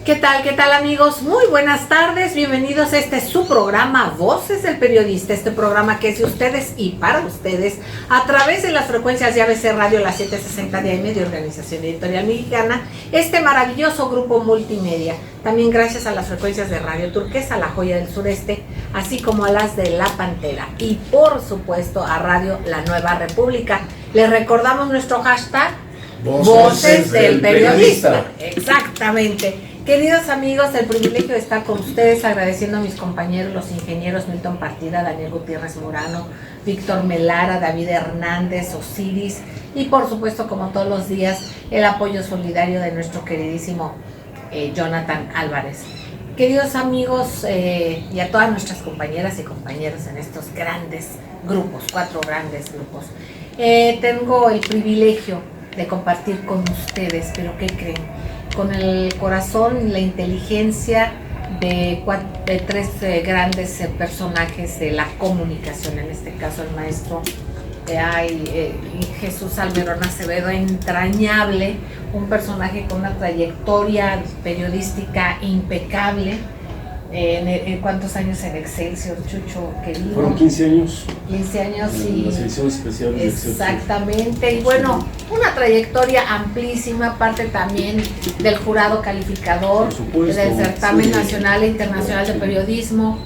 ¿Qué tal amigos? Muy buenas tardes, bienvenidos a este su programa Voces del Periodista, este programa que es de ustedes y para ustedes a través de las frecuencias de ABC Radio, las 760 de AM de Organización Editorial Mexicana, este maravilloso grupo multimedia, también gracias a las frecuencias de Radio Turquesa, La Joya del Sureste, así como a las de La Pantera y por supuesto a Radio La Nueva República. Les recordamos nuestro hashtag Voces del Periodista. Exactamente. Queridos amigos, el privilegio de estar con ustedes, agradeciendo a mis compañeros, los ingenieros Milton Partida, Daniel Gutiérrez Murano, Víctor Melara, David Hernández, Osiris y por supuesto, como todos los días, el apoyo solidario de nuestro queridísimo Jonathan Álvarez. Queridos amigos y a todas nuestras compañeras y compañeros en estos grandes grupos, 4 grandes grupos, tengo el privilegio de compartir con ustedes, pero ¿qué creen? Con el corazón y la inteligencia de 3 grandes personajes de la comunicación, en este caso el maestro Jesús Almerón Acevedo, entrañable, un personaje con una trayectoria periodística impecable. ¿En cuántos años en Excelsior, Chucho, querido? Fueron 15 años. 15 años y... la selección especial de Excelsior. Exactamente, y bueno, una trayectoria amplísima, parte también del jurado calificador, del certamen nacional e internacional de periodismo,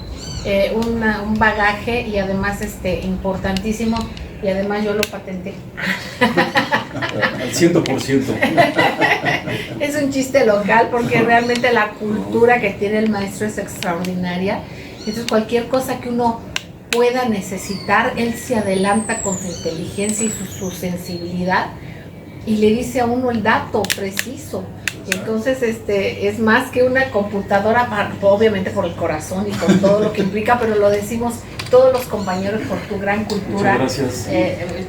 un bagaje y además importantísimo, y además yo lo patenté. Al 100%. Es un chiste local porque realmente la cultura que tiene el maestro es extraordinaria. Entonces cualquier cosa que uno pueda necesitar, él se adelanta con su inteligencia y su sensibilidad y le dice a uno el dato preciso. Entonces es más que una computadora, obviamente por el corazón y con todo lo que implica, pero lo decimos todos los compañeros por tu gran cultura. Muchas gracias.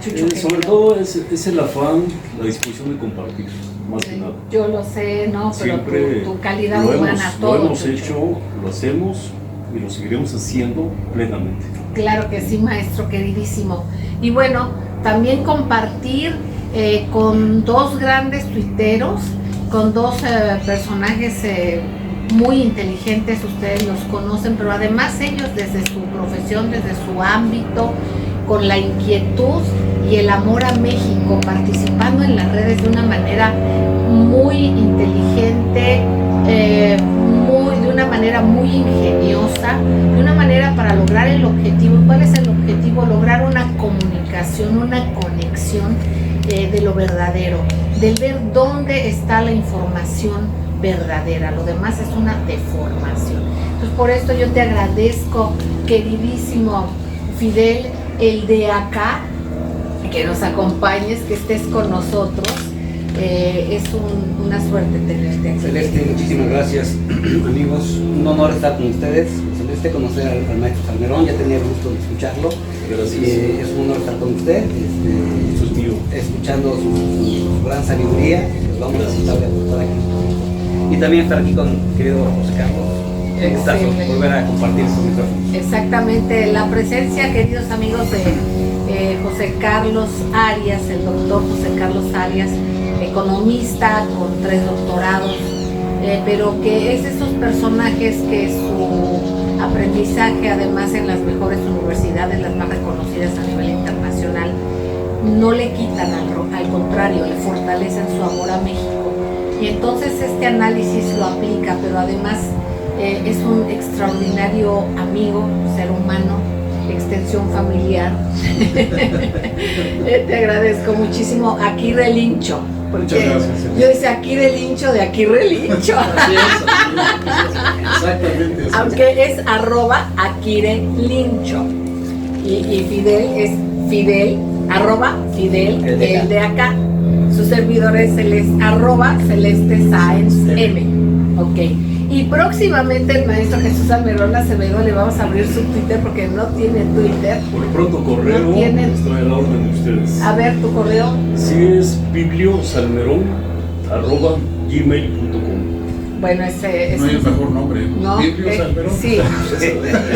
Chucho, sobre todo es el afán, la disposición de compartir, más que nada. Yo lo sé, ¿no? Pero siempre tu calidad humana, todo. Lo hemos Chucho. hecho, lo hacemos y lo seguiremos haciendo plenamente. Claro que sí, maestro queridísimo. Y bueno, también compartir con 2 grandes tuiteros, con 2 personajes muy inteligentes, ustedes los conocen, pero además ellos desde su profesión, desde su ámbito, con la inquietud y el amor a México, participando en las redes de una manera muy inteligente, de una manera muy ingeniosa, de una manera para lograr el objetivo. ¿Cuál es el objetivo? Lograr una comunicación, una conexión de lo verdadero, del ver dónde está la información verdadera, lo demás es una deformación. Entonces por esto yo te agradezco, queridísimo Fidel, el de acá, que nos acompañes, que estés con nosotros. Es una suerte tenerte aquí. Celeste, muchísimas gracias, amigos. Un honor estar con ustedes. Celeste, conocer al maestro Salmerón, ya tenía el gusto de escucharlo. Gracias. Es un honor estar con usted. Eso es mío. Escuchando su gran sabiduría. Pues vamos a tratar de aportar aquí. Y también estar aquí con mi querido José Carlos. Un gustazo volver a compartir estos micrófonos. Exactamente, la presencia, queridos amigos, de José Carlos Arias, el doctor José Carlos Arias, economista con 3 doctorados, pero que es de esos personajes que su aprendizaje, además en las mejores universidades, las más reconocidas a nivel internacional, no le quitan, al contrario, le fortalecen su amor a México. Y entonces este análisis lo aplica, pero además es un extraordinario amigo, ser humano, extensión familiar. Te agradezco muchísimo. Aquí relincho. Muchas gracias. Yo decía aquí relincho, de aquí relincho. Así es. Exactamente. Aunque es @akirelincho. Y Fidel es Fidel, @Fidel, el de acá. Su servidor es @Celeste Sáenz M. Ok. Y próximamente el maestro Jesús Almerón Acevedo le vamos a abrir su Twitter porque no tiene Twitter. Por lo pronto correo, No tienen. estoy a la orden de ustedes. A ver, tu correo. Sí, es bibliosalmerón@gmail.com. Bueno, ese No hay un mejor nombre. No, Biblio Salmerón. sí. Es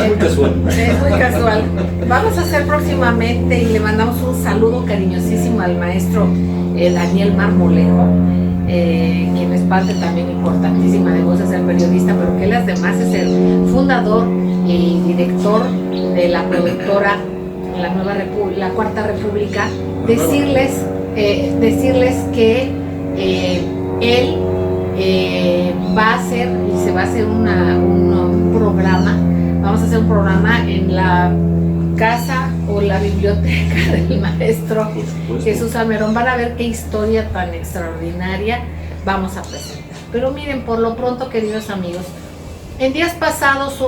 muy casual. Es muy casual. Vamos a hacer próximamente y le mandamos un saludo cariñosísimo al maestro Daniel Marmolejo, quien es parte también importantísima de Voces del Periodista, pero que él además es el fundador y director de la productora La Cuarta República, decirles que él va a hacer, y se va a hacer un programa, vamos a hacer un programa en la casa o la biblioteca del maestro Jesús Salmerón. Van a ver qué historia tan extraordinaria vamos a presentar. Pero miren, por lo pronto, queridos amigos, en días pasados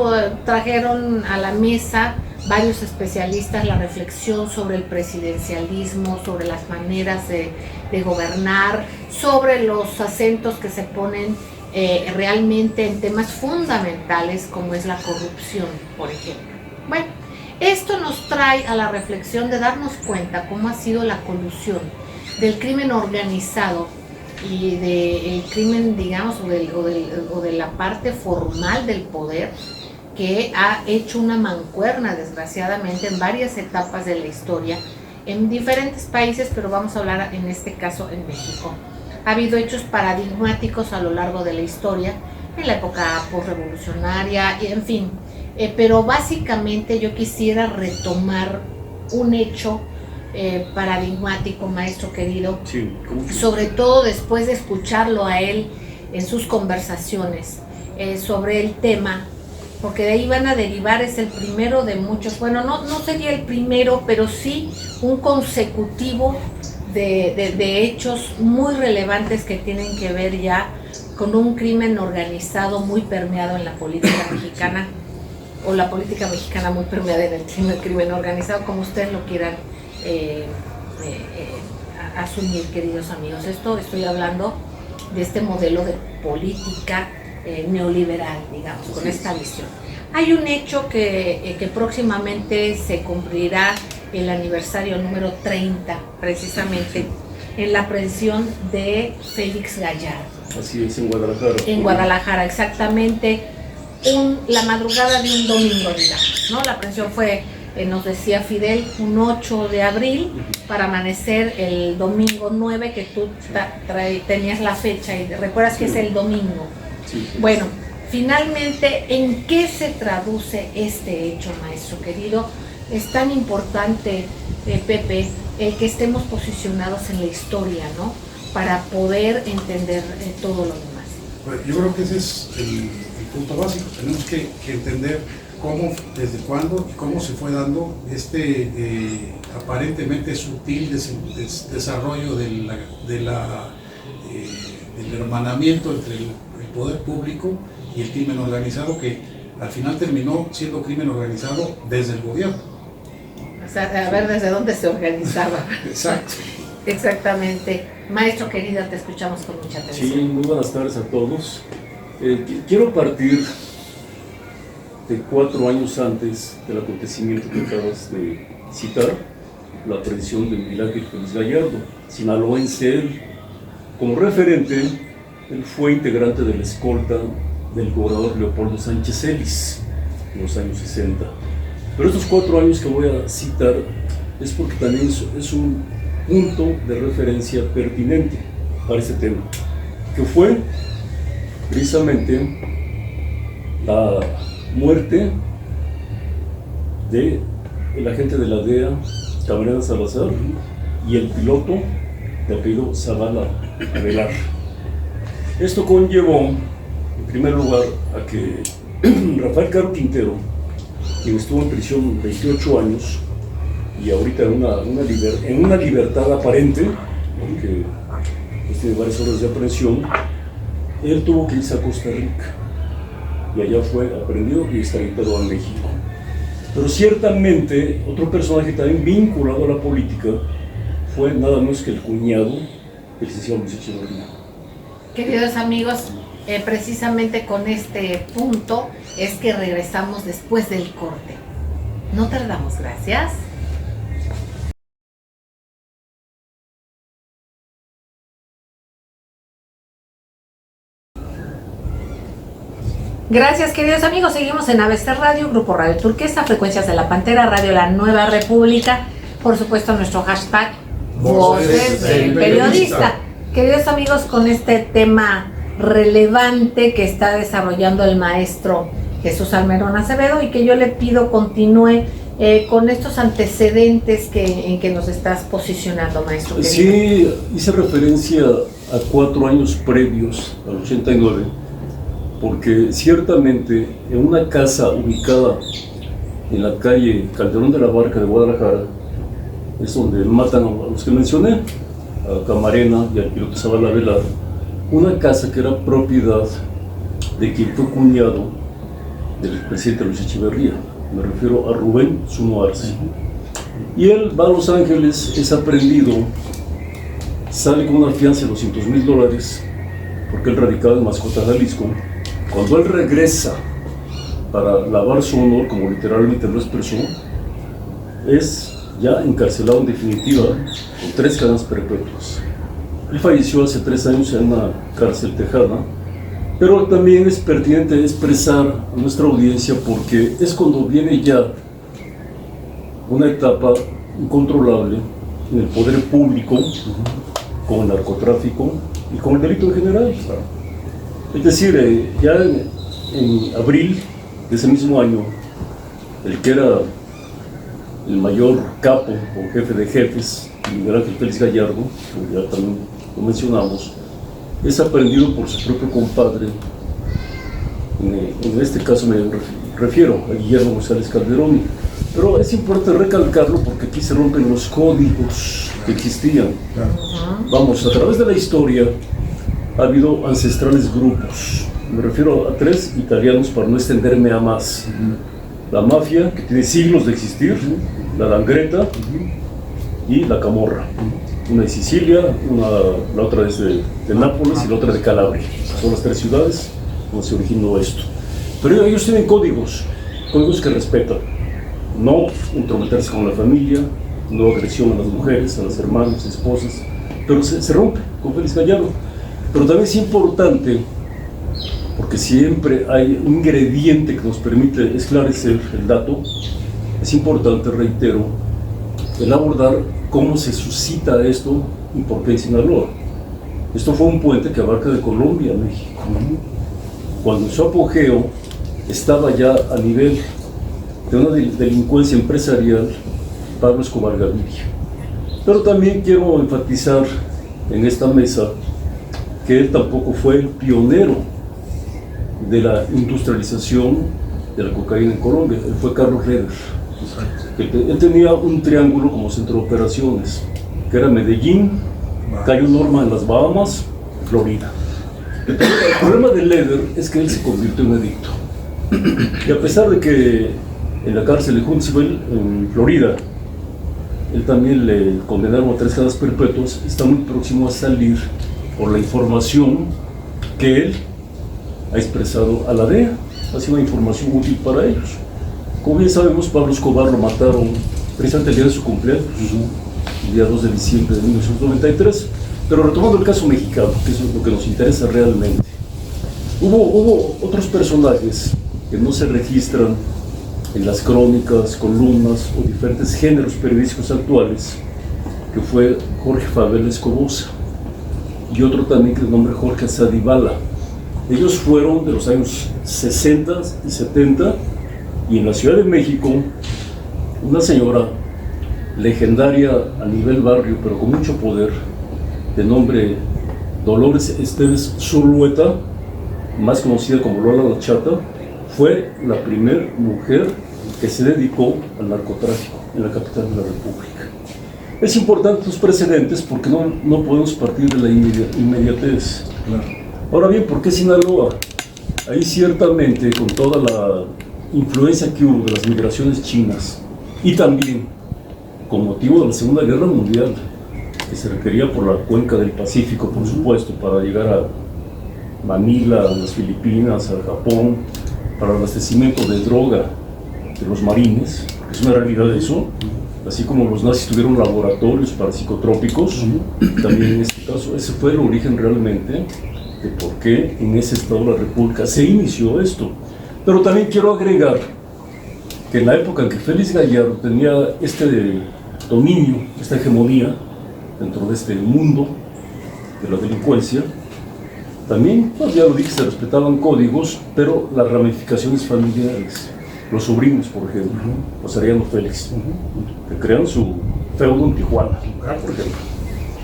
trajeron a la mesa varios especialistas la reflexión sobre el presidencialismo, sobre las maneras de gobernar, sobre los acentos que se ponen realmente en temas fundamentales como es la corrupción, por ejemplo. Bueno, esto nos trae a la reflexión de darnos cuenta cómo ha sido la colusión del crimen organizado y del crimen, digamos, o de la parte formal del poder, que ha hecho una mancuerna, desgraciadamente, en varias etapas de la historia, en diferentes países, pero vamos a hablar en este caso en México. Ha habido hechos paradigmáticos a lo largo de la historia, en la época posrevolucionaria, en fin, pero básicamente yo quisiera retomar un hecho paradigmático, maestro querido, Sí, sobre todo después de escucharlo a él en sus conversaciones sobre el tema, porque de ahí van a derivar, es el primero de muchos, bueno, no sería el primero, pero sí un consecutivo de hechos muy relevantes que tienen que ver ya con un crimen organizado muy permeado en la política mexicana, o la política mexicana muy permeada en el crimen organizado, como ustedes lo quieran asumir, queridos amigos. Estoy hablando de este modelo de política neoliberal, digamos, con esta visión. Hay un hecho que próximamente se cumplirá el aniversario número 30, precisamente, en la aprehensión de Félix Gallardo. Así es, en Guadalajara. En Guadalajara, exactamente, la madrugada de un domingo, digamos, ¿no? La aprehensión fue, nos decía Fidel, un 8 de abril, para amanecer el domingo 9, que tú tenías la fecha y recuerdas que es el domingo. Sí. Bueno, finalmente, ¿en qué se traduce este hecho, maestro querido? Es tan importante, Pepe, el que estemos posicionados en la historia, ¿no? Para poder entender todo lo demás. Pues yo creo que ese es el punto básico. Tenemos que entender cómo, desde cuándo y cómo se fue dando este aparentemente sutil desarrollo del hermanamiento entre el poder público y el crimen organizado, que al final terminó siendo crimen organizado desde el gobierno. O sea, a ver desde dónde se organizaba. Exacto. Exactamente. Maestro querido, te escuchamos con mucha atención. Sí, muy buenas tardes a todos. Quiero partir de 4 años antes del acontecimiento que acabas de citar, la aprehensión de Miguel Ángel Félix Gallardo, sinaloense él. Como referente, él fue integrante de la escolta del gobernador Leopoldo Sánchez Ellis en los años 60. Pero estos 4 años que voy a citar es porque también es un punto de referencia pertinente para este tema, que fue precisamente la muerte del agente de la DEA, Camarena Salazar, y el piloto de apellido Zavala Avelar. Esto conllevó, en primer lugar, a que Rafael Caro Quintero, quien estuvo en prisión 28 años y ahorita en una libertad aparente, porque pues, tiene varias horas de aprehensión, él tuvo que irse a Costa Rica y allá fue aprehendido y extraditado a México. Pero ciertamente otro personaje también vinculado a la política fue nada menos que el cuñado del licenciado Luis Echeverría. Queridos amigos, precisamente con este punto es que regresamos después del corte. No tardamos, gracias. Gracias, queridos amigos. Seguimos en ABC Radio, Grupo Radio Turquesa, Frecuencias de la Pantera, Radio La Nueva República. Por supuesto, nuestro hashtag Voces del Periodista. queridos amigos, con este tema relevante que está desarrollando el maestro Jesús Almerón Acevedo y que yo le pido continúe con estos antecedentes en que nos estás posicionando, maestro querido. Sí, hice referencia a 4 años previos, al 89, porque ciertamente en una casa ubicada en la calle Calderón de la Barca de Guadalajara, es donde matan a los que mencioné, a Camarena y al piloto Zavala Velar, una casa que era propiedad de quien fue cuñado del presidente Luis Echeverría. Me refiero a Rubén Zuno Arce. Y él va a Los Ángeles, es aprehendido, sale con una fianza de $200,000 porque él radicaba en Mascota, Jalisco. Cuando él regresa para lavar su honor, como literalmente lo expresó, es ya encarcelado en definitiva con 3 cadenas perpetuas. Él falleció hace 3 años en una cárcel tejana. Pero también es pertinente expresar a nuestra audiencia porque es cuando viene ya una etapa incontrolable en el poder público, con el narcotráfico y con el delito en general. Es decir, ya en abril de ese mismo año, el que era el mayor capo o jefe de jefes, Miguel Ángel Félix Gallardo, que ya también lo mencionamos, es aprendido por su propio compadre. En este caso me refiero a Guillermo González Calderón, pero es importante recalcarlo porque aquí se rompen los códigos que existían. Vamos, a través de la historia ha habido ancestrales grupos, me refiero a 3 italianos para no extenderme a más. La mafia, que tiene siglos de existir, la Langreta y la Camorra. Una de Sicilia, la otra es de Nápoles y la otra de Calabria. Son las 3 ciudades donde se originó esto. Pero ellos tienen códigos que respetan. No entrometerse con la familia, no agresión a las mujeres, a las hermanas, esposas. Pero se rompe con Félix Gallardo. Pero también es importante, porque siempre hay un ingrediente que nos permite esclarecer el dato, es importante, reitero, el abordar cómo se suscita esto y por qué en Sinaloa. Esto fue un puente que abarca de Colombia a México. Cuando en su apogeo estaba ya a nivel de una delincuencia empresarial Pablo Escobar Gaviria. Pero también quiero enfatizar en esta mesa que él tampoco fue el pionero de la industrialización de la cocaína en Colombia. Él fue Carlos Leder. Él tenía un triángulo como centro de operaciones, que era Medellín, Cayo Norma en las Bahamas, Florida. El problema de Leder es que él se convirtió en adicto. Y a pesar de que en la cárcel de Huntsville, en Florida, él también le condenaron a 3 cadenas perpetuas, está muy próximo a salir por la información que él ha expresado a la DEA. Ha sido una información útil para ellos. Como bien sabemos, Pablo Escobar lo mataron precisamente el día de su cumpleaños, el día 2 de diciembre de 1993. Pero retomando el caso mexicano, que es lo que nos interesa realmente, hubo otros personajes que no se registran en las crónicas, columnas o diferentes géneros periodísticos actuales, que fue Jorge Fabel Escobosa y otro también que es el nombre Jorge Sadibala. Ellos fueron de los años 60 y 70, y en la Ciudad de México, una señora legendaria a nivel barrio, pero con mucho poder, de nombre Dolores Esteves Zulueta, más conocida como Lola la Chata, fue la primera mujer que se dedicó al narcotráfico en la capital de la República. Es importante los precedentes porque no podemos partir de la inmediatez. Ahora bien, ¿por qué Sinaloa? Ahí ciertamente, con toda la influencia que hubo de las migraciones chinas y también con motivo de la Segunda Guerra Mundial, que se requería por la cuenca del Pacífico, por supuesto, para llegar a Manila, a las Filipinas, a Japón, para el abastecimiento de droga de los marines, es una realidad eso, así como los nazis tuvieron laboratorios para psicotrópicos, también en este caso, ese fue el origen realmente de por qué en ese estado de la República se inició esto. Pero también quiero agregar que en la época en que Félix Gallardo tenía este dominio, esta hegemonía dentro de este mundo, de la delincuencia, también, pues ya lo dije, se respetaban códigos, pero las ramificaciones familiares, los sobrinos, por ejemplo, los Arellano Félix, que crean su feudo en Tijuana, por ejemplo.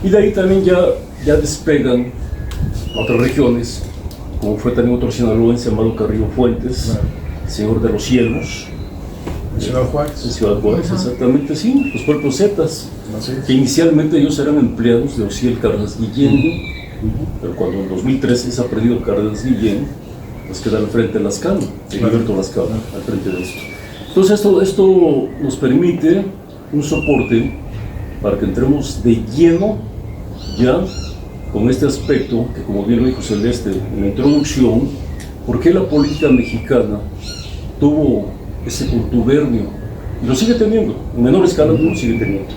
Y de ahí también ya despegan a otras regiones, como fue también otro sinaloense llamado Carrillo Fuentes, el Señor de los Cielos. ¿En Ciudad Juárez? En Ciudad Juárez, exactamente, sí, los cuerpos Zetas, que inicialmente ellos eran empleados de Ociel Cárdenas Guillén, pero cuando en 2013 es aprendido Cárdenas Guillén, pues queda al frente de Lascano, de Gilberto Lascano, al frente de esto. Entonces esto nos permite un soporte para que entremos de lleno ya con este aspecto, que como bien lo dijo Celeste en la introducción, ¿por qué la política mexicana tuvo ese contubernio? Y lo sigue teniendo, en menor escala, pero lo sigue teniendo.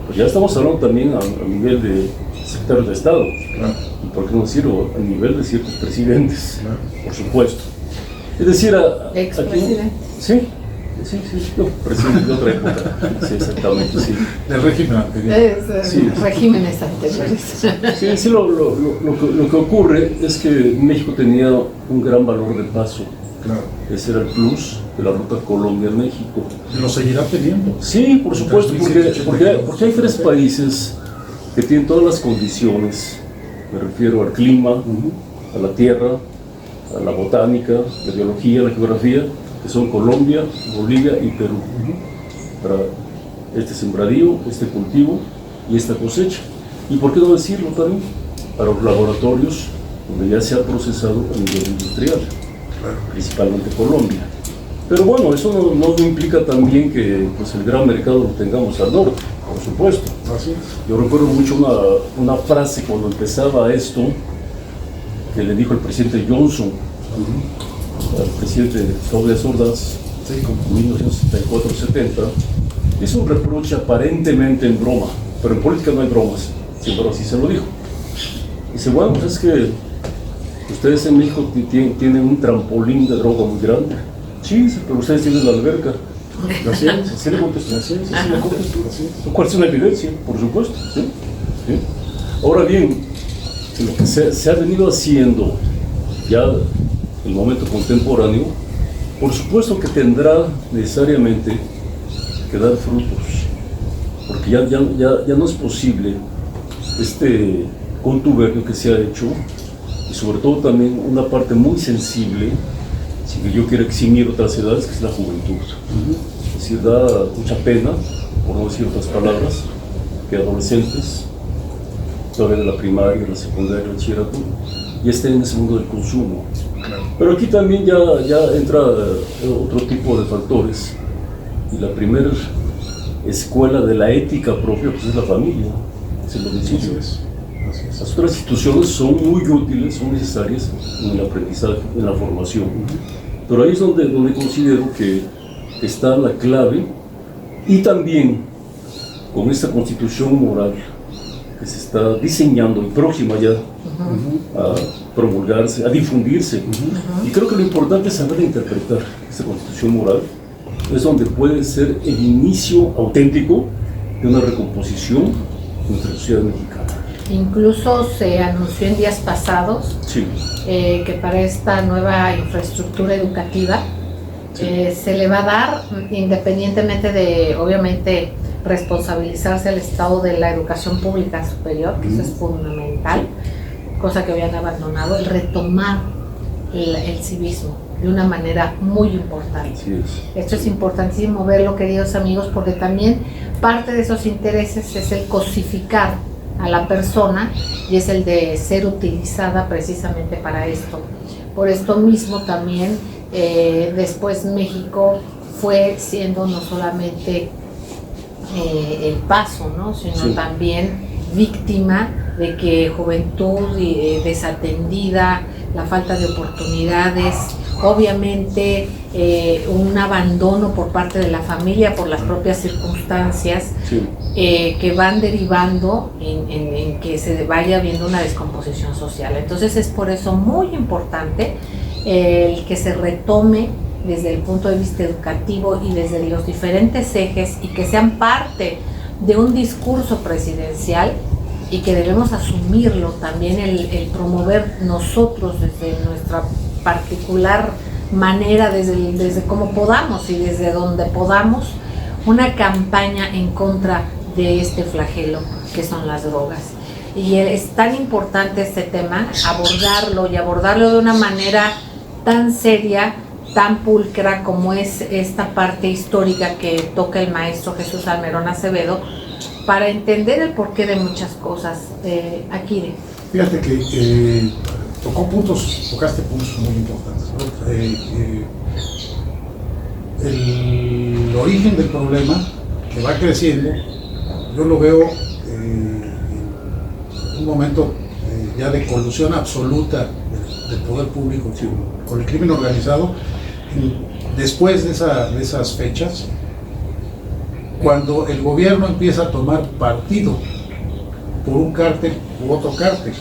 Pues ya estamos hablando también a nivel de secretarios de Estado, y por qué no decirlo, a nivel de ciertos presidentes, por supuesto. Es decir, expresidente. Sí, no, presidente de otra época, sí, exactamente, sí. Del régimen anterior. Sí. Regímenes anteriores. Sí, lo que ocurre es que México tenía un gran valor de paso. Claro. Ese era el plus de la ruta Colombia-México. Lo seguirá teniendo. Sí, por supuesto, porque hay tres países que tienen todas las condiciones, me refiero al clima, a la tierra, a la botánica, la biología, la geografía, que son Colombia, Bolivia y Perú, para este sembradío, este cultivo y esta cosecha. Y por qué no decirlo también, para los laboratorios donde ya se ha procesado a nivel industrial, principalmente Colombia. Pero bueno, eso no implica también que pues, el gran mercado lo tengamos al norte, por supuesto. Yo recuerdo mucho una frase cuando empezaba esto, que le dijo el presidente Johnson, al presidente Douglas Ordaz, en 1974-70, hizo un reproche aparentemente en broma, pero en política no hay bromas, siempre así se lo dijo. Dice, bueno, pues es que ustedes en México tienen un trampolín de droga muy grande. Sí, pero ustedes tienen la alberca. Así le contestó. Lo cual es una evidencia, por supuesto. ¿Sí? Ahora bien, lo que se ha venido haciendo ya en el momento contemporáneo, por supuesto que tendrá necesariamente que dar frutos, porque ya no es posible este contubernio que se ha hecho, y sobre todo también una parte muy sensible, si yo quiero eximir otras edades, que es la juventud. Es decir, da mucha pena, por no decir otras palabras, que adolescentes, todavía de la primaria, la secundaria, el bachillerato, ya estén en ese mundo del consumo. Pero aquí también ya entra otro tipo de factores, y la primera escuela de la ética propia pues es la familia, es el domicilio. Las otras instituciones son muy útiles, son necesarias en el aprendizaje, en la formación, pero ahí es donde considero que está la clave, y también con esta constitución moral que se está diseñando y próxima ya a promulgarse, a difundirse. Y creo que lo importante es saber interpretar esta constitución moral, es donde puede ser el inicio auténtico de una recomposición de nuestra sociedad mexicana. Incluso se anunció en días pasados que para esta nueva infraestructura educativa se le va a dar, independientemente de, obviamente, responsabilizarse al Estado de la educación pública superior, que eso es fundamental, cosa que habían abandonado, el retomar el civismo de una manera muy importante. Esto es importantísimo verlo, queridos amigos, porque también parte de esos intereses es el cosificar a la persona, y es el de ser utilizada precisamente para esto. Por esto mismo también después México fue siendo no solamente el paso, ¿no? Sino también víctima de que juventud desatendida, la falta de oportunidades, obviamente un abandono por parte de la familia por las propias circunstancias que van derivando en que se vaya viendo una descomposición social. Entonces es por eso muy importante el que se retome desde el punto de vista educativo y desde los diferentes ejes, y que sean parte de un discurso presidencial y que debemos asumirlo también, el promover nosotros desde nuestra particular manera, desde cómo podamos y desde donde podamos, una campaña en contra de este flagelo que son las drogas. Y es tan importante este tema, abordarlo de una manera tan seria, tan pulcra como es esta parte histórica que toca el maestro Jesús Almerón Acevedo, para entender el porqué de muchas cosas. Akire. Fíjate que tocaste puntos muy importantes, ¿no? El origen del problema, que va creciendo, yo lo veo en un momento ya de colusión absoluta del poder público con el crimen organizado. Después de esas fechas, cuando el gobierno empieza a tomar partido por un cártel u otro cártel,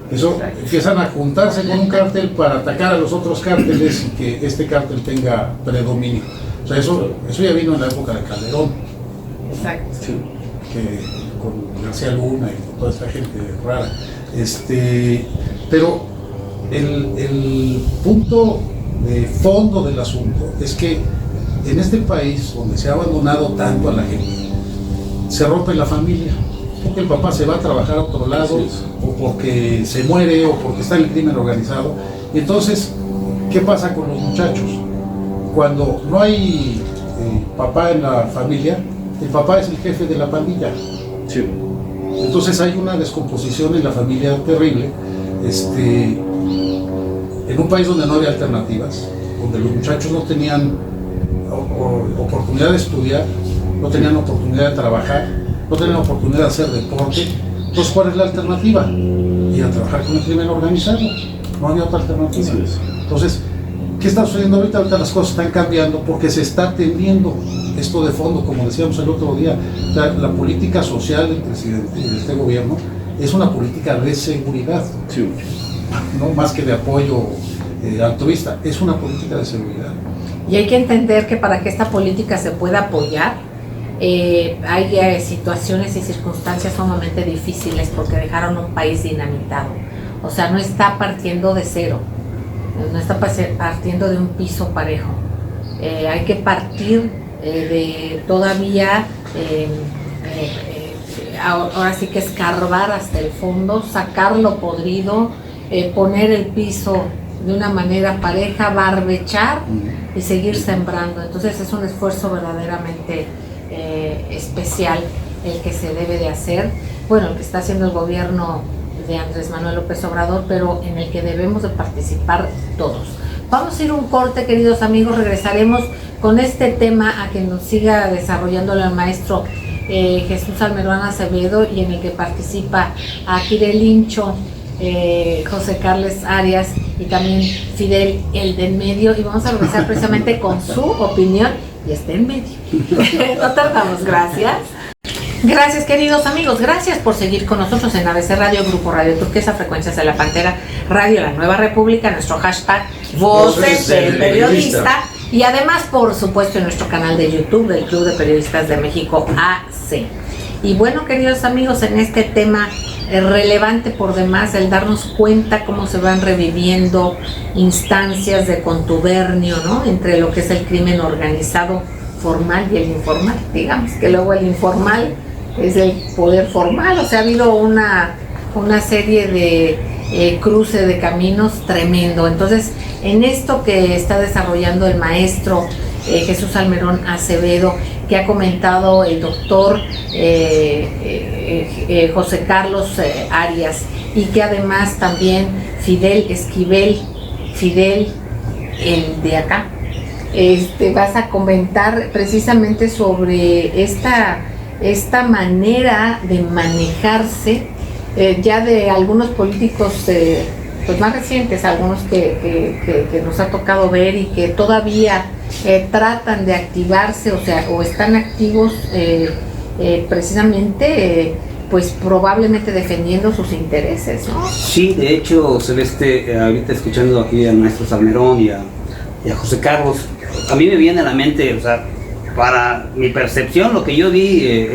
eso, empiezan a juntarse con un cártel para atacar a los otros cárteles y que este cártel tenga predominio. O sea, eso ya vino en la época de Calderón. Exacto. Que con García Luna y con toda esta gente rara. Pero el punto de fondo del asunto es que en este país, donde se ha abandonado tanto a la gente, se rompe la familia, porque el papá se va a trabajar a otro lado, o porque se muere, o porque está en el crimen organizado. Y entonces, ¿qué pasa con los muchachos? Cuando no hay papá en la familia, el papá es el jefe de la pandilla. Sí. Entonces hay una descomposición en la familia terrible, en un país donde no había alternativas, donde los muchachos no tenían oportunidad de estudiar, no tenían oportunidad de trabajar, no tenían oportunidad de hacer deporte. Entonces, ¿cuál es la alternativa? Ir a trabajar con el crimen organizado. No había otra alternativa. Sí, sí. Entonces, ¿qué está sucediendo ahorita? Ahorita las cosas están cambiando porque se está atendiendo esto de fondo, como decíamos el otro día. O sea, la política social del presidente y de este gobierno es una política de seguridad, Sí. no más que de apoyo altruista, es una política de seguridad. Y hay que entender que para que esta política se pueda apoyar, hay situaciones y circunstancias sumamente difíciles, porque dejaron un país dinamitado. O sea, no está partiendo de cero, no está partiendo de un piso parejo. Hay que partir de todavía, ahora sí que escarbar hasta el fondo, sacar lo podrido, poner el piso de una manera pareja, barbechar y seguir sembrando. Entonces es un esfuerzo verdaderamente especial el que se debe de hacer, bueno, el que está haciendo el gobierno de Andrés Manuel López Obrador, pero en el que debemos de participar todos. Vamos a ir un corte, queridos amigos, regresaremos con este tema a que nos siga desarrollándolo el maestro Jesús Almerón Acevedo, y en el que participa Akire Lincho, José Carlos Arias y también Fidel, el de en medio, y vamos a regresar precisamente con su opinión, y está en medio. No tardamos, gracias. Gracias, queridos amigos, gracias por seguir con nosotros en ABC Radio, Grupo Radio Turquesa, Frecuencias de la Pantera, Radio La Nueva República, nuestro hashtag Voces del Periodista, y además, por supuesto, en nuestro canal de YouTube del Club de Periodistas de México, AC. Y bueno, queridos amigos, en este tema relevante por demás, el darnos cuenta cómo se van reviviendo instancias de contubernio, ¿no?, entre lo que es el crimen organizado formal y el informal. Digamos que luego el informal es el poder formal. O sea, ha habido una serie de cruce de caminos tremendo. Entonces, en esto que está desarrollando el maestro Jesús Almerón Acevedo, que ha comentado el doctor José Carlos Arias, y que además también Fidel Esquivel, Fidel, el de acá, vas a comentar precisamente sobre esta manera de manejarse ya de algunos políticos pues más recientes, algunos que nos ha tocado ver y que todavía tratan de activarse, o están activos precisamente pues probablemente defendiendo sus intereses, ¿no? Sí, de hecho, Celeste, ahorita escuchando aquí al maestro Salmerón y a José Carlos, a mí me viene a la mente, o sea, para mi percepción, lo que yo vi,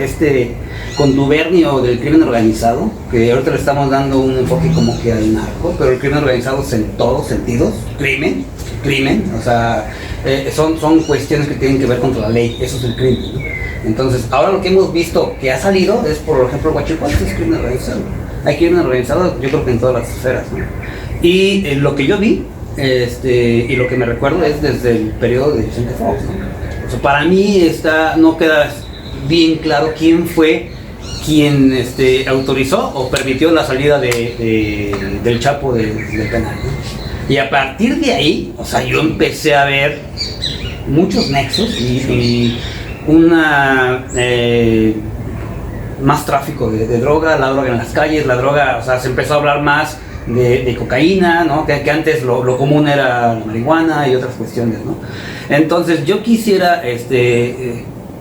contubernio del crimen organizado, que ahorita le estamos dando un enfoque como que al narco, pero el crimen organizado es en todos sentidos, crimen, o sea, son cuestiones que tienen que ver contra la ley, eso es el crimen, ¿no? Entonces, ahora lo que hemos visto que ha salido es, por ejemplo, el huachicoleo, es crimen organizado. Hay crimen organizado, yo creo que en todas las esferas, ¿no? Y lo que yo vi, y lo que me recuerdo es desde el periodo de Vicente Fox, ¿no? O sea, para mí no queda bien claro quién fue quien autorizó o permitió la salida del Chapo del penal, ¿no? Y a partir de ahí, o sea, yo empecé a ver muchos nexos y más tráfico de droga, la droga en las calles, la droga, o sea, se empezó a hablar más de cocaína, ¿no? Que antes lo común era la marihuana y otras cuestiones, ¿no? Entonces yo quisiera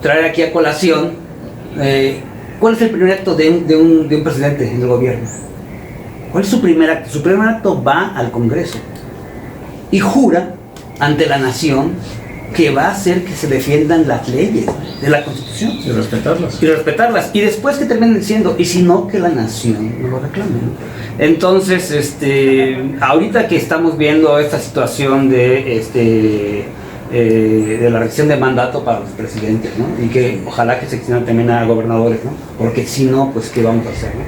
traer aquí a colación ¿cuál es el primer acto de un presidente del gobierno? ¿Cuál es su primer acto? Su primer acto va al Congreso y jura ante la nación que va a hacer que se defiendan las leyes de la Constitución. Y respetarlas. Y después que terminen diciendo, y si no, que la nación no lo reclame, ¿no? Entonces, ahorita que estamos viendo esta situación de la reacción de mandato para los presidentes, ¿no? Y que ojalá que se extienda también a gobernadores, ¿no? Porque si no, pues ¿qué vamos a hacer, no?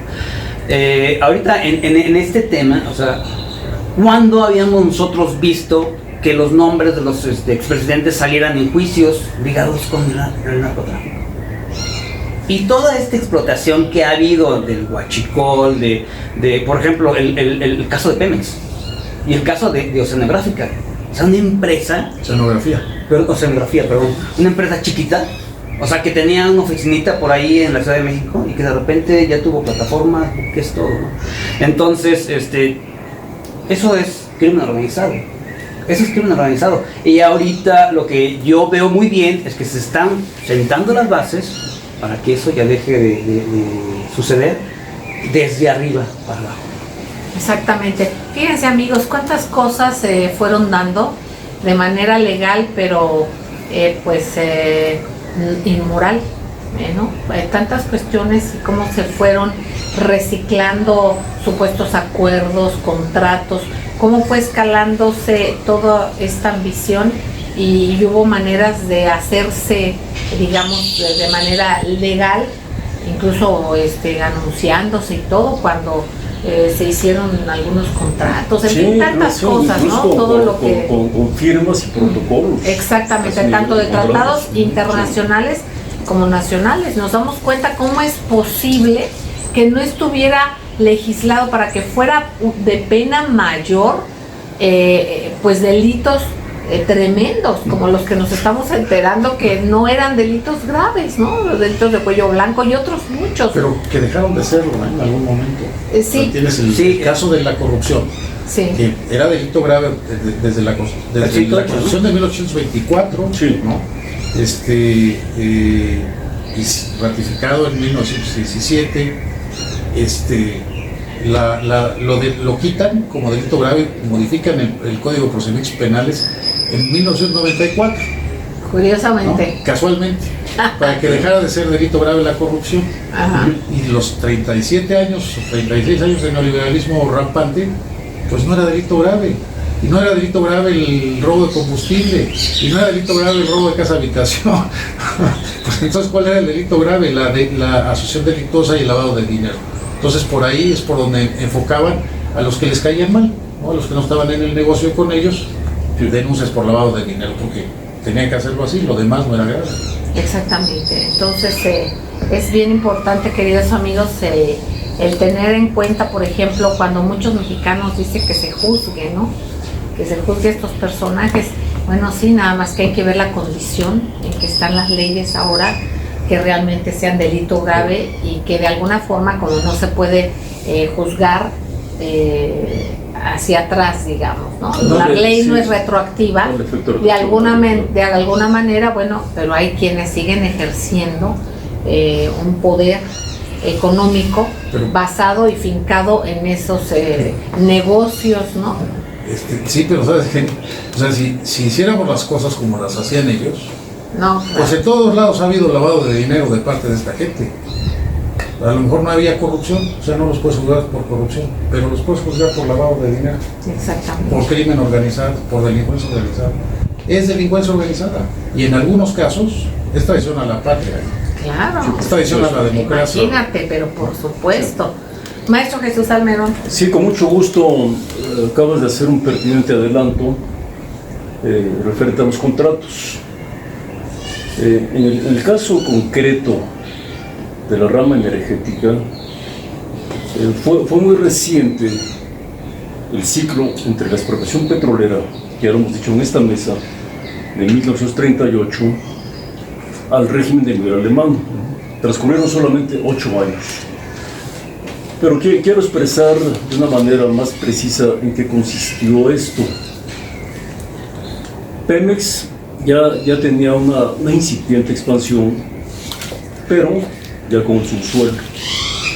Ahorita en este tema, o sea, ¿cuándo habíamos nosotros visto que los nombres de los expresidentes salieran en juicios ligados con el narcotráfico? Y toda esta explotación que ha habido del huachicol, por ejemplo, el caso de Pemex y el caso de Oceanográfica, o sea, una empresa... Oceanografía, perdón. Una empresa chiquita, o sea, que tenía una oficinita por ahí en la Ciudad de México y que de repente ya tuvo plataforma, que es todo, ¿no? Entonces, eso es crimen organizado. Eso es crimen organizado. Y ahorita lo que yo veo muy bien es que se están sentando las bases para que eso ya deje de suceder desde arriba para abajo. Exactamente. Fíjense, amigos, cuántas cosas se fueron dando de manera legal, pero inmoral, ¿no? Tantas cuestiones y cómo se fueron reciclando supuestos acuerdos, contratos, cómo fue escalándose toda esta ambición y hubo maneras de hacerse, digamos, de manera legal, incluso anunciándose y todo cuando se hicieron algunos contratos, en fin, tantas cosas, ¿no? Todo lo que... Con firmas y protocolos. Exactamente, tanto de tratados internacionales como nacionales. Nos damos cuenta cómo es posible que no estuviera legislado para que fuera de pena mayor, pues delitos tremendos, como los que nos estamos enterando que no eran delitos graves, ¿no? Los delitos de cuello blanco y otros muchos. Pero que dejaron de serlo, ¿no? En algún momento. Sí. Tienes el caso de la corrupción, sí, que era delito grave desde la Constitución de 1824, sí, ¿no? Y ratificado en 1917, lo quitan como delito grave, modifican el Código de Procedimientos Penales en 1994. Curiosamente. ¿No? Casualmente, para que dejara de ser delito grave la corrupción. Ajá. Y los 37 años, 36 años de neoliberalismo rampante, pues no era delito grave. Y no era delito grave el robo de combustible, y no era delito grave el robo de casa habitación. Pues entonces, ¿cuál era el delito grave? La asociación delictuosa y el lavado de dinero. Entonces, por ahí es por donde enfocaban a los que les caían mal, ¿no? A los que no estaban en el negocio con ellos, denuncias por lavado de dinero, porque tenían que hacerlo así, lo demás no era grave. Exactamente. Entonces, es bien importante, queridos amigos, el tener en cuenta, por ejemplo, cuando muchos mexicanos dicen que se juzgue, ¿no? Que se juzgue a estos personajes. Bueno, sí, nada más que hay que ver la condición en que están las leyes ahora, que realmente sean delito grave y que de alguna forma, como no se puede juzgar hacia atrás, digamos, ¿no? La ley no es retroactiva, de alguna manera, bueno, pero hay quienes siguen ejerciendo un poder económico basado y fincado en esos negocios, ¿no? Sí, pero sabes que, o sea, si hiciéramos las cosas como las hacían ellos, No, Pues en todos lados ha habido lavado de dinero de parte de esta gente. A lo mejor no había corrupción, o sea, no los puedes juzgar por corrupción, pero los puedes juzgar por lavado de dinero, exactamente. por crimen organizado, por delincuencia organizada. Es delincuencia organizada y en algunos casos es traición a la patria, Claro. es traición a la democracia. Imagínate, pero por supuesto. Maestro Jesús Almerón. Sí, con mucho gusto. Acabas de hacer un pertinente adelanto referente a los contratos. En el caso concreto de la rama energética, fue muy reciente el ciclo entre la expropiación petrolera, que ya lo hemos dicho en esta mesa, de 1938, al régimen de Miguel Alemán. Transcurrieron solamente 8 años. Pero quiero expresar de una manera más precisa en qué consistió esto. Pemex ya tenía una incipiente expansión, pero ya con el subsuelo,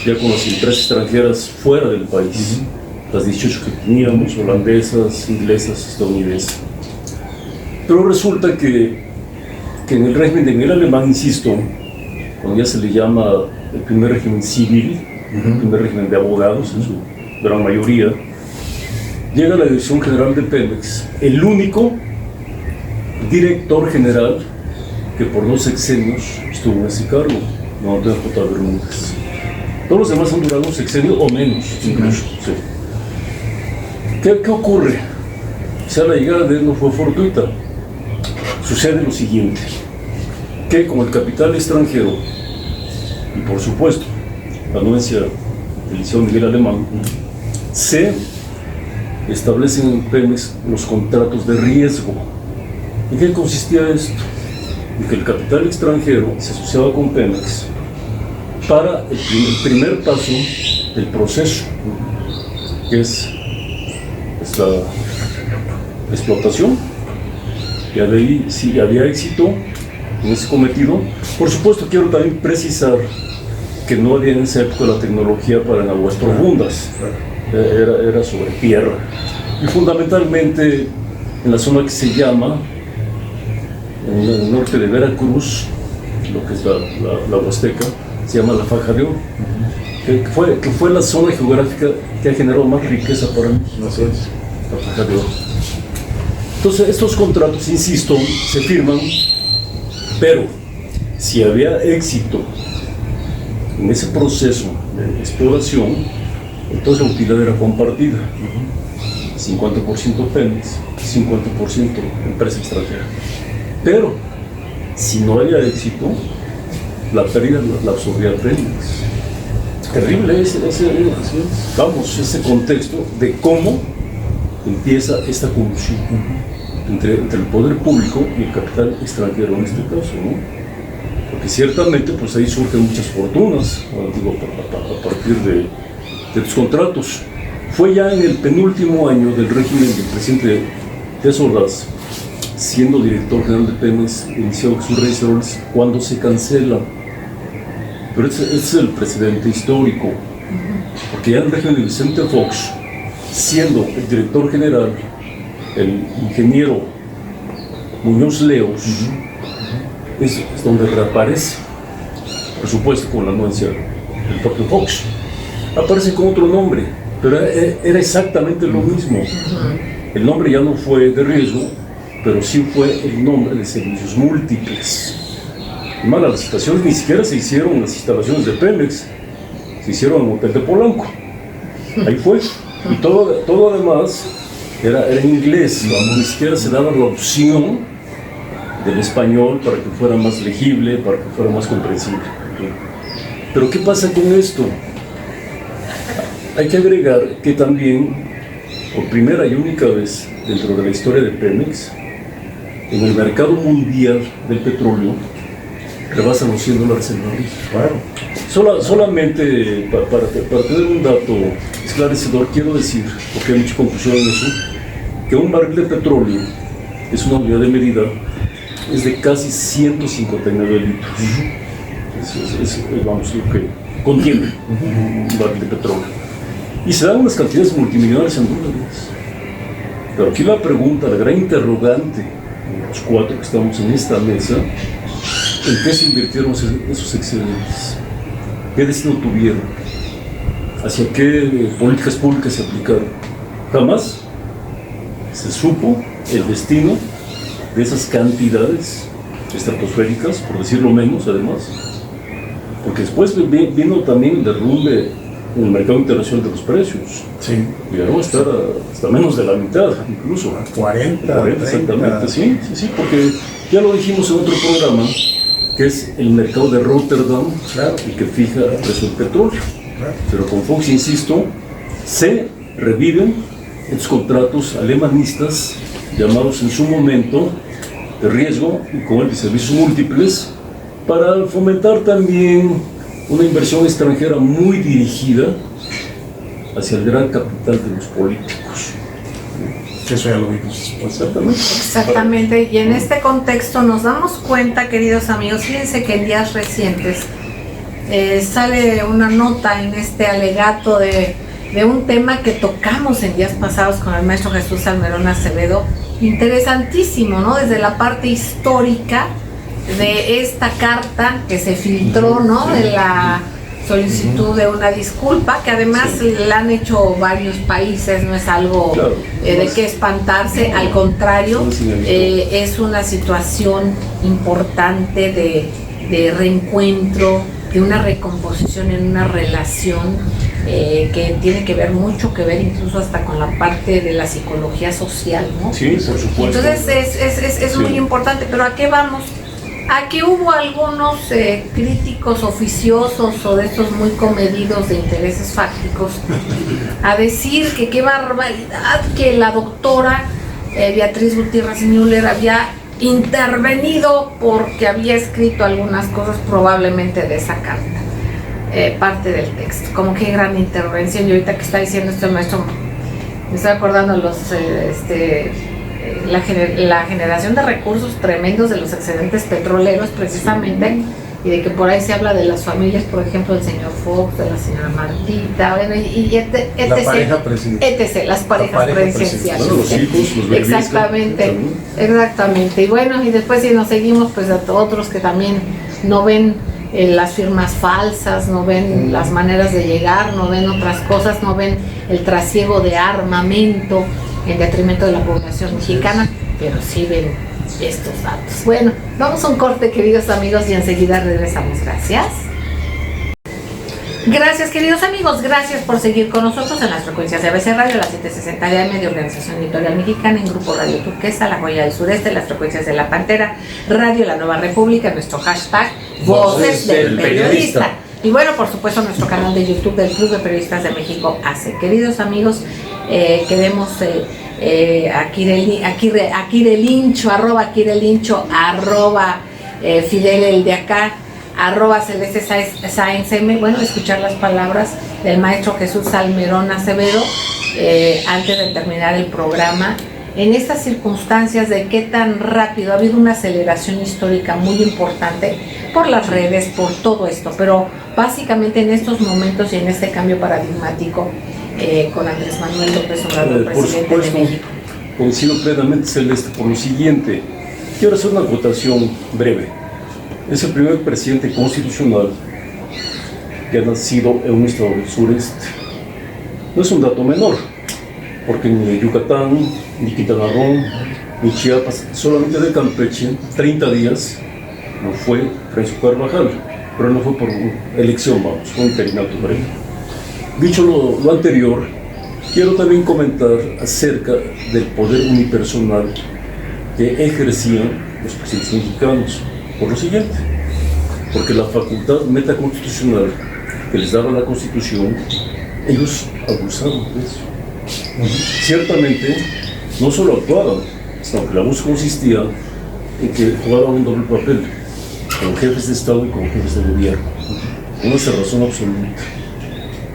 ya con las empresas extranjeras fuera del país, las 18 que teníamos, holandesas, inglesas, estadounidenses. Pero resulta que en el régimen de Miguel Alemán, insisto, cuando ya se le llama el primer régimen civil, el primer régimen de abogados en su gran mayoría, llega la Dirección General de Pemex, el único director general que por 2 sexenios estuvo en ese cargo, no J. Bermúdez. Todos los demás han durado un sexenio o menos, incluso. Sí. ¿Qué ocurre? O sea, la llegada de él no fue fortuita. Sucede lo siguiente, que con el capital extranjero, y por supuesto, la anuencia del Liceo Miguel Alemán, se establecen en Pemex los contratos de riesgo. ¿En qué consistía esto? En que el capital extranjero se asociaba con Pemex para el primer paso del proceso, que es la explotación. Ya de ahí, si había éxito en ese cometido. Por supuesto, quiero también precisar que no había en esa época la tecnología para en aguas profundas, era sobre tierra. Y fundamentalmente en la zona que se llama, en el norte de Veracruz, lo que es la Huasteca, se llama la Faja de Oro, que fue la zona geográfica que ha generado más riqueza para mí, la Faja de Oro. Entonces estos contratos, insisto, se firman, pero si había éxito en ese proceso de exploración, entonces la utilidad era compartida. 50% Pemex, 50% empresa extranjera. Pero si no había éxito, la pérdida la absorbía Pemex. Terrible ese contexto de cómo empieza esta corrupción entre el poder público y el capital extranjero en este caso, ¿no? Porque ciertamente pues ahí surgen muchas fortunas, digo, a partir de los contratos. Fue ya en el penúltimo año del régimen del presidente Díaz Ordaz, siendo director general de Pemex, inició Jesús Reyes Heroles, cuando se cancela. Pero ese es el precedente histórico, porque ya en el régimen de Vicente Fox, siendo el director general el ingeniero Muñoz Leos, es donde reaparece, por supuesto con la anuencia del propio Fox. Aparece con otro nombre, pero era exactamente lo mismo. El nombre ya no fue de riesgo, pero sí fue el nombre de servicios múltiples. Además, las licitaciones ni siquiera se hicieron en las instalaciones de Pemex, se hicieron en el Hotel de Polanco. Ahí fue. Y todo además era en inglés, ni siquiera se daba la opción del español para que fuera más legible, para que fuera más comprensible. Pero ¿qué pasa con esto? Hay que agregar que también, por primera y única vez dentro de la historia de Pemex, en el mercado mundial del petróleo, rebasa los $100 el barril. Claro. Solamente para tener un dato esclarecedor, quiero decir, porque hay mucha confusión en eso, que un barril de petróleo es una unidad de medida, es de casi 159 litros. Es vamos, lo que contiene un barril de petróleo. Y se dan unas cantidades multimillonarias en dólares. Pero aquí la pregunta, la gran interrogante, los 4 que estamos en esta mesa, en qué se invirtieron esos excedentes, qué destino tuvieron, hacia qué políticas públicas se aplicaron. Jamás se supo el destino de esas cantidades estratosféricas, por decirlo menos, además, porque después vino también el derrumbe en el mercado internacional de los precios. Sí. Llegaron a estar hasta menos de la mitad, incluso. A 40, 30. Exactamente, sí, porque ya lo dijimos en otro programa, que es el mercado de Rotterdam, Claro. y que fija el precio del petróleo. Claro. Pero con Fox, insisto, se reviven estos contratos alemanistas, llamados en su momento de riesgo y con el de servicios múltiples, para fomentar también una inversión extranjera muy dirigida hacia el gran capital de los políticos. Eso ya lo vimos después. Exactamente. Exactamente, y en este contexto nos damos cuenta, queridos amigos, fíjense que en días recientes sale una nota en este alegato de un tema que tocamos en días pasados con el maestro Jesús Salmerón Acevedo, interesantísimo, ¿no? Desde la parte histórica de esta carta que se filtró, ¿no? De la solicitud de una disculpa, que además la han hecho varios países, no es algo Claro, de qué espantarse, al contrario, es una situación importante de reencuentro, de una recomposición en una relación que tiene que ver mucho que ver incluso hasta con la parte de la psicología social, ¿no? Sí, por supuesto. Entonces es Sí. muy importante, pero ¿a qué vamos? A que hubo algunos críticos oficiosos o de estos muy comedidos de intereses fácticos a decir que qué barbaridad que la doctora Beatriz Gutiérrez Müller había intervenido porque había escrito algunas cosas probablemente de esa carta, parte del texto, como que gran intervención. Y ahorita que está diciendo esto el maestro, me estoy acordando la generación de recursos tremendos de los excedentes petroleros precisamente, y de que por ahí se habla de las familias, por ejemplo, del señor Fox, de la señora Martita, bueno, y etc, La pareja presidencial. etc, las parejas presidenciales. Bueno, los hijos, los bebés. Exactamente, exactamente. Y bueno, y después si nos seguimos, pues a otros que también no ven las firmas falsas, no ven las maneras de llegar, no ven otras cosas, no ven el trasiego de armamento en detrimento de la población mexicana, pero sí ven estos datos. Bueno, vamos a un corte, queridos amigos, y enseguida regresamos. Gracias. Gracias, queridos amigos, gracias por seguir con nosotros en las frecuencias de ABC Radio, las 760 de AM de Organización Editorial Mexicana, en Grupo Radio Turquesa, La Joya del Sureste, las frecuencias de La Pantera, Radio La Nueva República, nuestro hashtag Voces del Periodista. Y bueno, por supuesto, nuestro canal de YouTube del Club de Periodistas de México ACE. Queridos amigos, queremos @Akirelincho, @Fidel el de acá, @Celeste Sáenz M. Bueno, escuchar las palabras del maestro Jesús Salmerón Acevedo antes de terminar el programa. En estas circunstancias de qué tan rápido ha habido una aceleración histórica muy importante por las redes, por todo esto, pero básicamente en estos momentos y en este cambio paradigmático con Andrés Manuel López Obrador, Por presidente supuesto, de México. coincido plenamente, Celeste, por lo siguiente. Quiero hacer una acotación breve. Es el primer presidente constitucional que ha nacido en un estado del sureste. No es un dato menor, porque ni Yucatán, ni Quintana Roo, ni Chiapas, solamente de Campeche, 30 días, no fue Francisco Carvajal, pero no fue por elección, vamos, fue un interinato breve. Dicho lo anterior, quiero también comentar acerca del poder unipersonal que ejercían los presidentes mexicanos, por lo siguiente, porque la facultad metaconstitucional que les daba la Constitución, ellos abusaban de eso. Ciertamente, no solo actuaban, sino que el abuso consistía en que jugaban un doble papel, con jefes de Estado y con jefes de gobierno. Una cerrazón absoluta.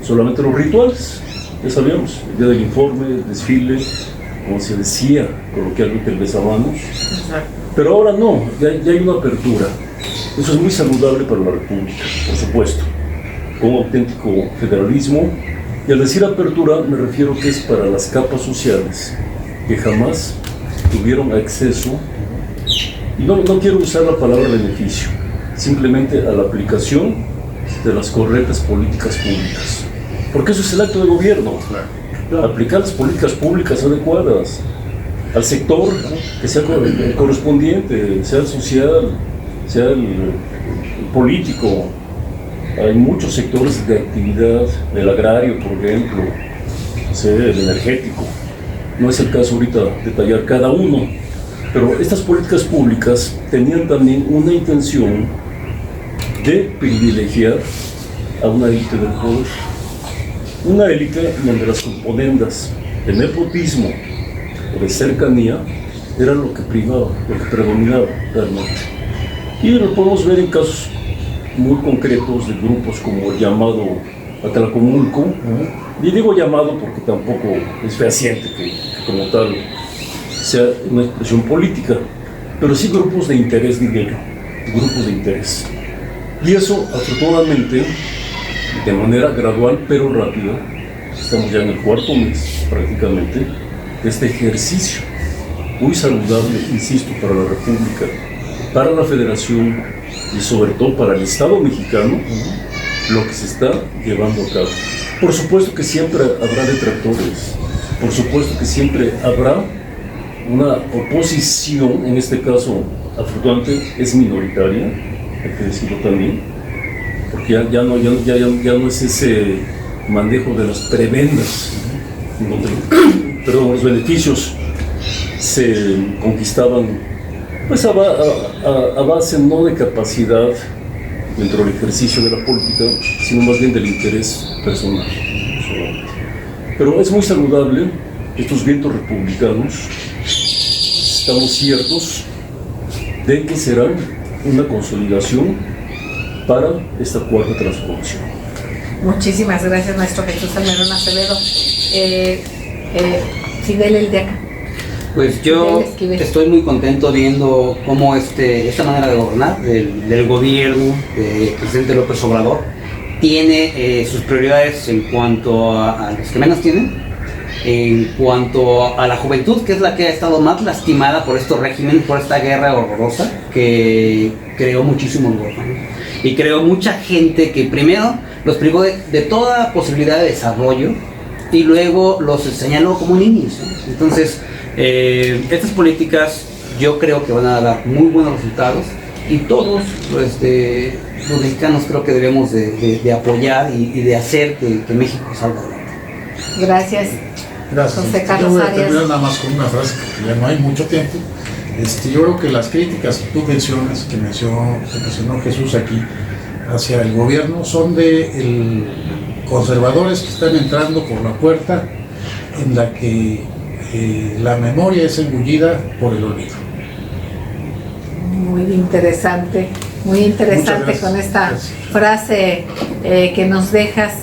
Solamente los rituales, ya sabíamos, el día del informe, el desfile, como se decía coloquialmente, el besamanos. Pero ahora no, ya hay una apertura. Eso es muy saludable para la República, por supuesto, con un auténtico federalismo. Y al decir apertura me refiero que es para las capas sociales que jamás tuvieron acceso y no quiero usar la palabra beneficio, simplemente a la aplicación de las correctas políticas públicas. Porque eso es el acto de gobierno, aplicar las políticas públicas adecuadas al sector que sea el correspondiente, sea el social, sea el político. Hay muchos sectores de actividad, el agrario, por ejemplo, el energético. No es el caso ahorita detallar cada uno, pero estas políticas públicas tenían también una intención de privilegiar a una élite del poder. Una élite donde las componendas de nepotismo o de cercanía eran lo que primaba, lo que predominaba realmente. Y lo podemos ver en casos muy concretos de grupos como el llamado Atlacomulco, y digo llamado porque tampoco es fehaciente que como tal sea una expresión política, pero sí grupos de interés, diría yo, grupos de interés. Y eso, afortunadamente, de manera gradual pero rápida, estamos ya en el cuarto mes prácticamente, de este ejercicio muy saludable, insisto, para la República, para la Federación y sobre todo para el Estado mexicano, lo que se está llevando a cabo. Por supuesto que siempre habrá detractores, por supuesto que siempre habrá una oposición, en este caso, afortunadamente es minoritaria, hay que decirlo también, porque ya no es ese manejo de las prebendas, donde los beneficios se conquistaban pues a base no de capacidad dentro del ejercicio de la política, sino más bien del interés personal. Pero es muy saludable estos vientos republicanos, estamos ciertos de que serán una consolidación para esta cuarta transformación. Muchísimas gracias, maestro Jesús Salmerón Acevedo. Fidel el de acá. Pues yo estoy muy contento viendo cómo esta manera de gobernar del gobierno del presidente López Obrador tiene sus prioridades en cuanto a los que menos tienen, en cuanto a la juventud, que es la que ha estado más lastimada por este régimen, por esta guerra horrorosa que creó muchísimo dolor, ¿no? Y creó mucha gente que primero los privó de toda posibilidad de desarrollo y luego los señaló como niños, ¿no? Entonces, estas políticas yo creo que van a dar muy buenos resultados y todos los mexicanos creo que debemos de apoyar y de hacer que México salga adelante. Gracias. José Carlos Yo voy a Arias. terminar nada más con una frase que ya no hay mucho tiempo. Yo creo que las críticas que tú mencionas, que mencionó Jesús aquí, hacia el gobierno son de conservadores que están entrando por la puerta en la que la memoria es engullida por el olvido. Muy interesante con esta frase que nos dejas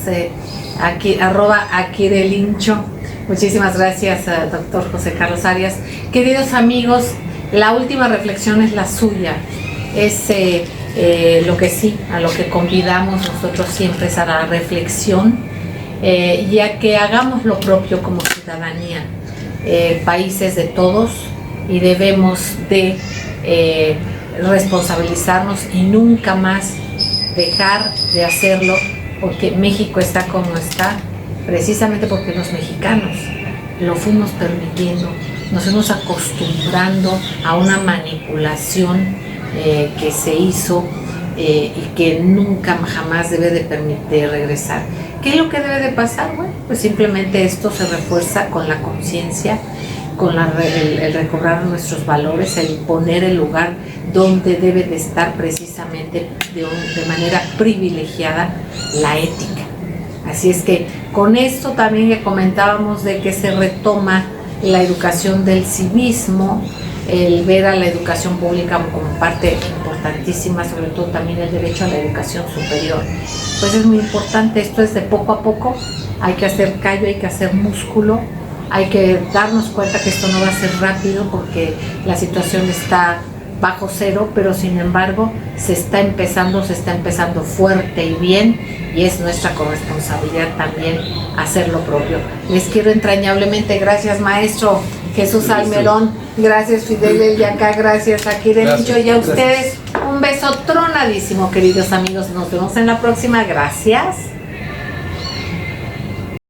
aquí, @Aquirelincho. Muchísimas gracias, doctor José Carlos Arias. Queridos amigos, la última reflexión es la suya. Es a lo que convidamos nosotros siempre es a la reflexión y a que hagamos lo propio como ciudadanía. Países de todos y debemos de responsabilizarnos y nunca más dejar de hacerlo, porque México está como está precisamente porque los mexicanos lo fuimos permitiendo, nos fuimos acostumbrando a una manipulación que se hizo y que nunca jamás debe de regresar. ¿Qué es lo que debe de pasar? Bueno, pues simplemente esto se refuerza con la conciencia, con el recobrar nuestros valores, el poner el lugar donde debe de estar precisamente de manera privilegiada la ética. Así es que con esto también que comentábamos de que se retoma la educación del civismo, el ver a la educación pública como parte importantísima, sobre todo también el derecho a la educación superior. Pues es muy importante, esto es de poco a poco, hay que hacer callo, hay que hacer músculo, hay que darnos cuenta que esto no va a ser rápido porque la situación está bajo cero, pero sin embargo se está empezando fuerte y bien, y es nuestra corresponsabilidad también hacer lo propio. Les quiero entrañablemente, gracias maestro Jesús Almerón, gracias Fidel El Yacá, gracias a Kirencho y a ustedes. Un beso tronadísimo, queridos amigos. Nos vemos en la próxima. Gracias.